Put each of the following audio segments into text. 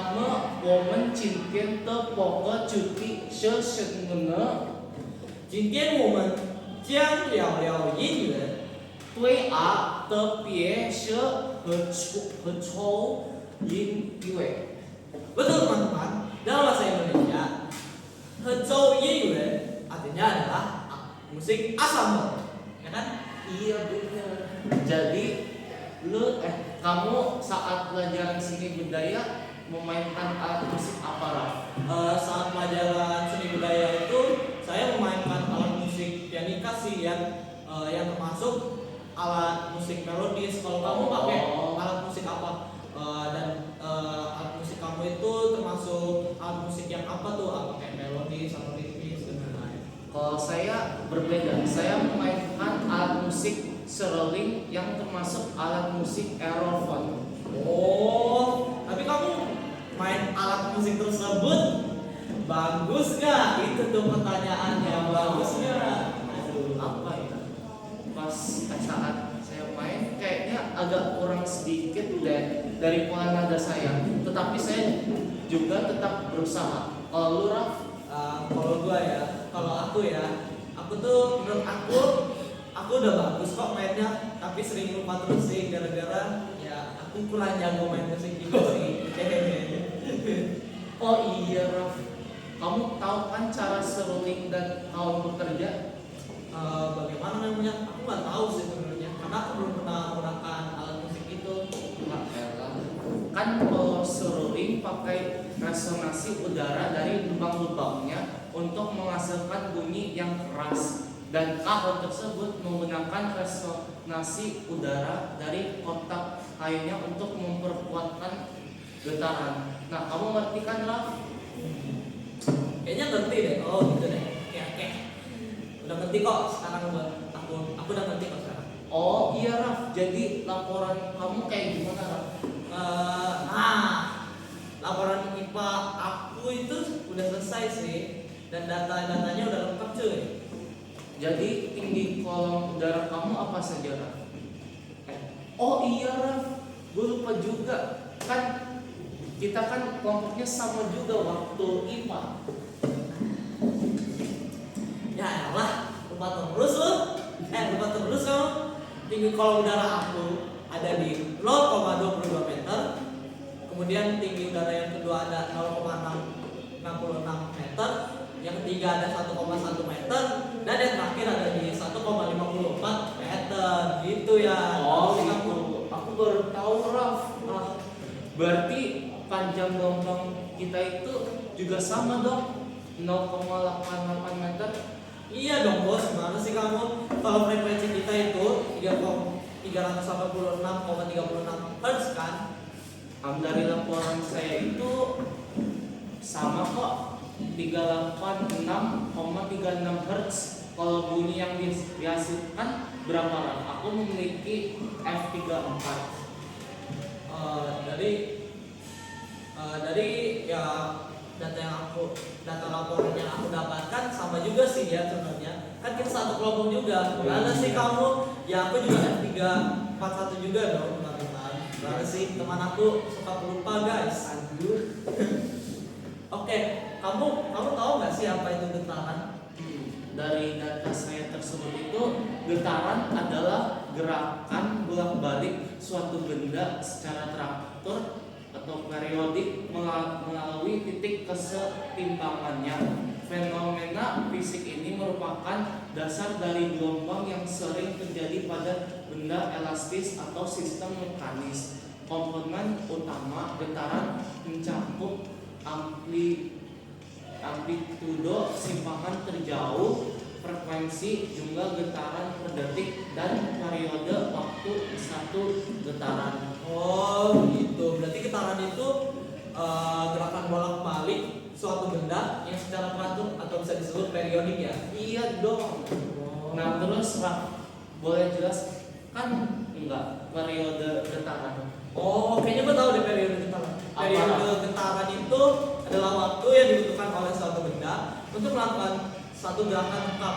那么我们今天的播客主题是什么呢？今天我们将聊聊音乐。对啊，特别是和抽音乐。 Betul teman-teman, dalam bahasa Indonesia, hecau yeyue artinya adalah musik asal, ya kan? Iya benar. Jadi kamu saat pelajaran seni budaya memainkan alat musik apa, Raf? Saat pelajaran seni budaya itu saya memainkan alat musik pianika sih yang termasuk alat musik melodis. Kalau kamu pakai alat musik apa? Alat musik kamu itu termasuk alat musik yang apa tuh? Pakai melodis atau ritmis dan lain-lain? Kalau saya berbeda, saya memainkan alat musik seruling yang termasuk alat musik aerofon. Oh, tapi kamu main alat musik tersebut bagus gak? Itu tuh pertanyaannya, bagus gak? Apa ya? Pas saat saya main kayaknya agak kurang sedikit deh dari pola nada saya. Tetapi saya juga tetap berusaha. Kalau lu, Raf? Kalau aku tuh menurut aku udah bagus kok mainnya, tapi sering lupa terus sih gara-gara ya aku kurang jago main musik juga sih. Oh iya, Raf. Kamu tahu kan cara seruling dan kaum bekerja? Bagaimana namanya? Aku nggak tahu sih sebenarnya, karena aku belum pernah menggunakan alat musik itu. Kan kalau seruling pakai resonansi udara dari lubang-lubangnya untuk menghasilkan bunyi yang keras, dan kahon tersebut menggunakan resonansi udara dari kotak kayunya untuk memperkuatkan getaran. Nah, kamu ngerti kan, Raf? Kayaknya ngerti deh. Oh gitu deh. Oke. Udah ngerti kok sekarang aku udah ngerti kok sekarang. Oh iya, Raf. Jadi laporan kamu kayak gimana, Raf? Laporan IPA aku itu udah selesai sih, dan data-datanya udah lengkap cuy. Jadi tinggi kolom udara kamu apa saja, Raf? Oh iya, Raf. Gue lupa juga. Kan kita kan kelompoknya sama juga waktu IPA. Ya elah, lupa terus kamu. Tinggi kolom udara aku ada di 0,22 meter. Kemudian tinggi udara yang kedua ada 0,66 meter. Yang ketiga ada 1,1 meter. Dan yang terakhir ada di 1,54 meter. Gitu ya. Oh Kamu. gitu. Aku baru tahu, Raf. Berarti panjang gelombang kita itu juga sama dong, 0,88 meter. Iya dong bos, gimana sih kamu? Kalau frekuensi kita itu 386,36 Hz kan? Dari laporan saya itu sama kok, 386,36 Hz. Kalau bunyi yang dihasilkan berapa, Raf? Aku memiliki F34. Dari ya data laporan yang aku dapatkan sama juga sih ya sebenarnya. Kan kita satu kelompok juga. Gimana sih kamu? Ya aku juga F341 juga dong teman-teman. Gimana sih, teman aku suka pelupa guys. Oke, kamu tahu nggak sih apa itu getaran? Dari data saya tersebut itu, getaran adalah gerakan bolak-balik suatu benda secara teratur atau periodik melalui titik kesetimbangannya. Fenomena fisik ini merupakan dasar dari gelombang yang sering terjadi pada benda elastis atau sistem mekanis. Komponen utama getaran mencakup amplitudo simpangan terjauh, frekuensi, jumlah getaran per detik, dan periode waktu satu getaran. Oh gitu, berarti getaran itu gerakan bolak-balik suatu benda yang secara teratur atau bisa disebut periodik ya? Iya dong. Nah terus, Raf, boleh jelas kan enggak periode getaran? Oh, kayaknya gue tahu deh periode getaran. Periode getaran itu adalah waktu yang dibutuhkan oleh suatu benda untuk melakukan satu gerakan lengkap.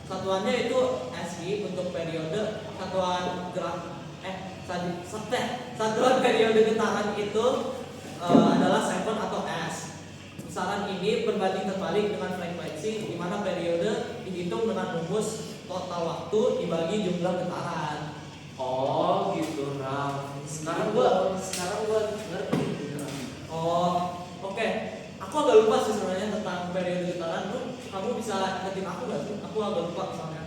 Satuannya itu SI untuk periode, satuan periode getaran itu adalah second atau S. Besaran ini berbanding terbalik dengan frekuensi, di mana periode dihitung dengan rumus total waktu dibagi jumlah getaran. Oh gitu Raf. Sekarang gua ngerti. Oh, oke. Aku agak lupa sih sebenarnya tentang periode getaran. Kamu bisa ingetin aku nggak sih? Aku agak lupa soalnya.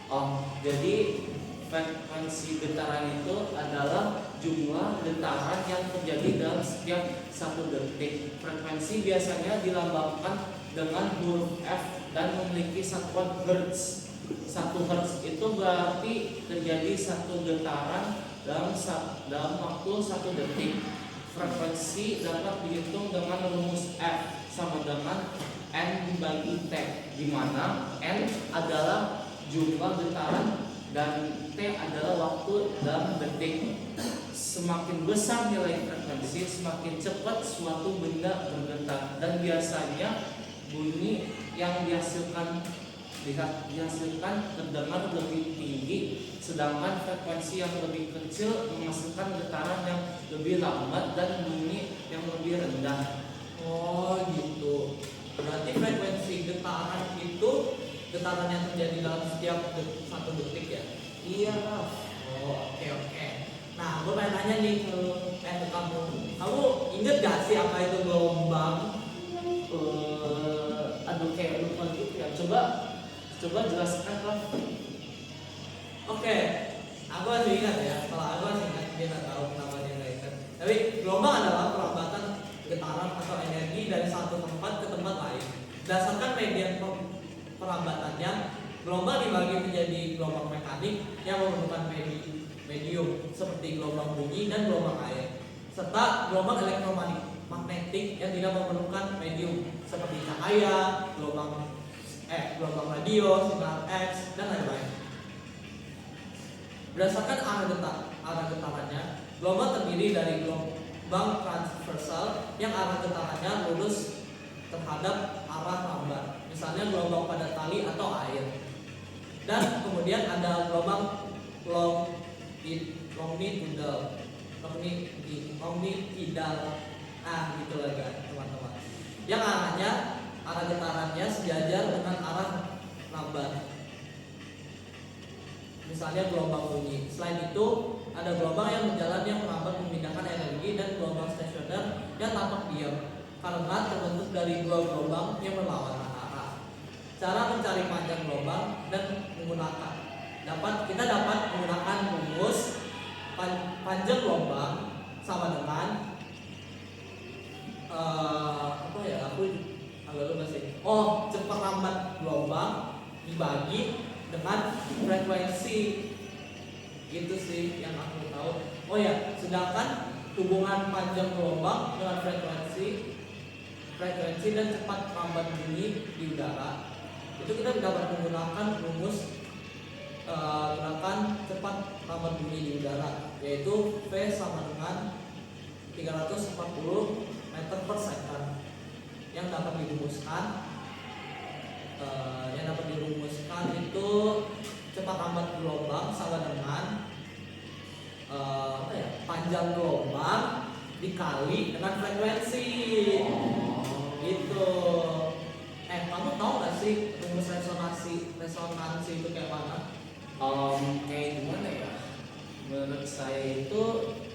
Oh, jadi frekuensi getaran itu adalah jumlah getaran yang terjadi dalam setiap 1 detik. Frekuensi biasanya dilambangkan dengan huruf F dan memiliki satuan hertz. 1 hertz itu berarti terjadi 1 getaran dalam waktu 1 detik. Frekuensi dapat dihitung dengan rumus F sama dengan N dibagi T, di mana N adalah jumlah getaran dan T adalah waktu dalam detik. Semakin besar nilai frekuensi, semakin cepat suatu benda bergetar, dan biasanya bunyi yang dihasilkan terdengar lebih tinggi, sedangkan frekuensi yang lebih kecil menghasilkan getaran yang lebih lambat dan bunyi yang lebih rendah. Oh gitu. Berarti frekuensi getaran itu getaran yang terjadi dalam setiap 1 detik ya? Iya, Raf. Oh, oke. Nah, gue pengen nanya nih ke kamu. Kamu inget gak sih apa itu gelombang? Aduh, kayak lupa gitu ya. Coba jelaskan, Raf. Oke, aku masih ingat ya. Kalau aku masih ingat, dia nggak tahu kenapa dia nggak ingat. Tapi gelombang adalah perlambatan getaran atau energi dari satu tempat ke tempat lain. Berdasarkan median perambatannya, gelombang dibagi menjadi gelombang mekanik yang memerlukan medium seperti gelombang bunyi dan gelombang air, serta gelombang elektromagnetik yang tidak memerlukan medium seperti cahaya, gelombang radio, sinyal X, dan lain-lain. Berdasarkan arah getarannya, gelombang terdiri dari gelombang transversal yang arah getarannya lurus terhadap arah lambat, misalnya gelombang pada tali atau air. Dan kemudian ada gelombang longitudinal, gitu lah kan teman-teman, yang arah getarannya sejajar dengan arah lambat, misalnya gelombang bunyi. Selain itu, ada gelombang yang berjalan yang melambat memindahkan energi, dan gelombang stasioner yang tampak diam karena terbentuk dari dua gelombang yang berlawanan arah. Cara mencari panjang gelombang dan kita dapat menggunakan rumus panjang gelombang sama dengan aku agak lupa sih. Cepat lambat gelombang dibagi dengan frekuensi, gitu sih yang aku tahu. Sedangkan hubungan panjang gelombang dengan frekuensi dan cepat lambat bunyi di udara itu kita dapat menggunakan rumus gerakan cepat lambat bunyi di udara, yaitu V sama dengan 340 meter per second, yang dapat dirumuskan itu cepat lambat gelombang sama dengan panjang gelombang dikali dengan frekuensi. Gitu. Kamu tahu nggak sih rumus resonansi itu kayak mana? Kayak gimana ya? Menurut saya itu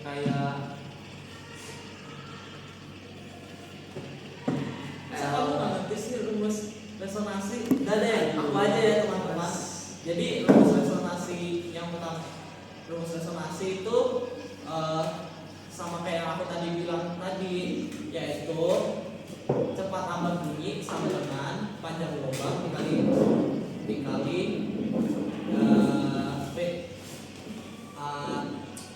kayak kamu nggak ngerti sih rumus resonansi? Udah deh, aku aja ya teman-teman. Jadi rumus resonansi yang pertama, rumus resonansi itu sama kayak yang aku tadi bilang tadi, yaitu cepat lambat bunyi sama dengan panjang gelombang dikali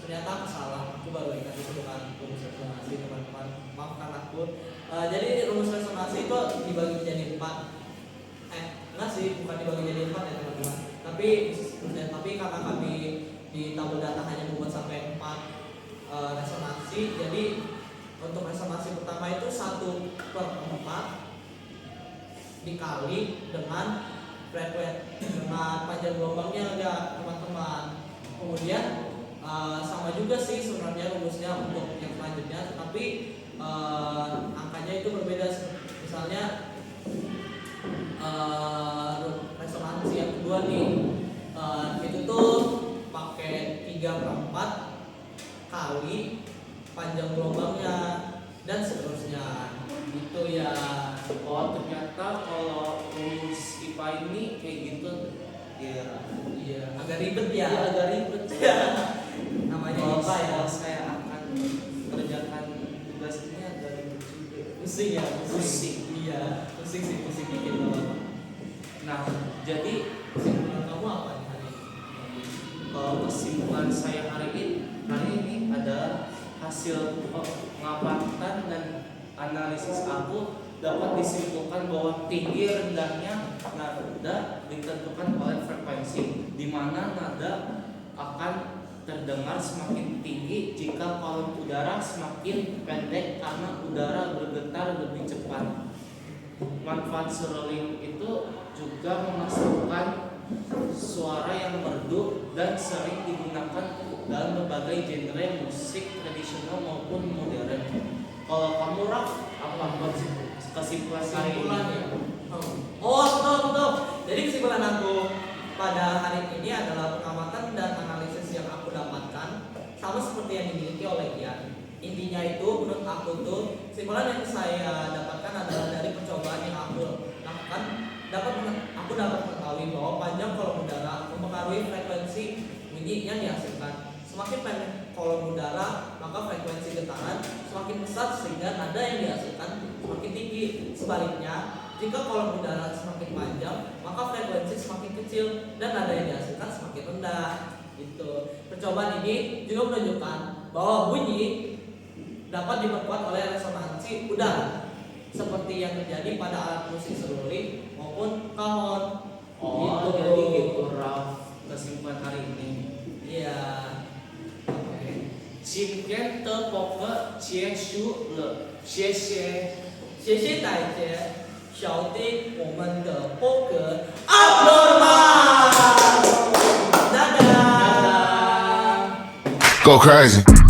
ternyata aku salah, aku baru ingat itu bukan rumus resonansi teman-teman, maafkan aku. Jadi rumus resonansi itu dibagi menjadi 4. Enggak sih, bukan dibagi jadi 4 ya teman-teman. Tapi karena kami di tabel data hanya membuat sampai 4 resonansi, jadi untuk resonansi pertama itu 1/4 dikali dengan frekuensi dengan panjang gelombangnya ya teman-teman. Kemudian sama juga sih sebenarnya rumusnya untuk yang selanjutnya, tapi angkanya itu berbeda. Misalnya resonansi yang kedua nih, itu tuh pakai 3/4 kali panjang gelombangnya dan seterusnya gitu ya. Oh ternyata kalau rumus IPA ini kayak gitu ya. Iya, agak ribet ya. Ya agak ribet. Namanya Kalau IPA ya. saya akan kerjakan tugas ini agak ribet juga. Pusing ya, Pusing. Iya, pusing sih, pusing dikit loh. Nah jadi Kesimpulan kamu apa nih hari ini? kalau kesimpulan saya hari ini adalah hasil pengamatan dan analisis aku dapat disimpulkan bahwa tinggi rendahnya nada ditentukan oleh frekuensi, di mana nada akan terdengar semakin tinggi jika kolom udara semakin pendek karena udara bergetar lebih cepat. Manfaat seruling itu juga menghasilkan suara yang merdu dan sering digunakan dalam berbagai genre musik tradisional maupun modern. Kalau kamu Raf, apa kesimpulan hari ini? Kesimpulannya. Oh, betul. Jadi kesimpulan aku pada hari ini adalah pengamatan dan analisis yang aku dapatkan sama seperti yang dimiliki oleh Ian. Intinya itu menurut aku tuh kesimpulan yang saya dapatkan adalah dari percobaan yang aku lakukan aku dapat mengetahui bahwa panjang kolom udara mempengaruhi frekuensi bunyi yang dihasilkan. Semakin pendek kolom udara, maka frekuensi getaran semakin besar sehingga nada yang dihasilkan semakin tinggi. Sebaliknya, jika kolom udara semakin panjang, maka frekuensi semakin kecil dan nada yang dihasilkan semakin rendah. Gitu. Percobaan ini juga menunjukkan bahwa bunyi dapat diperkuat oleh resonansi udara seperti yang terjadi pada alat musik seruling maupun kahon. Oh, jadi gitu Raf kesimpulan hari ini. Iya. Chim kiến tơ bọc vợ chia shu le xie xie. 谢谢大家收听我们的播客 Abnormal。大家。 Go crazy.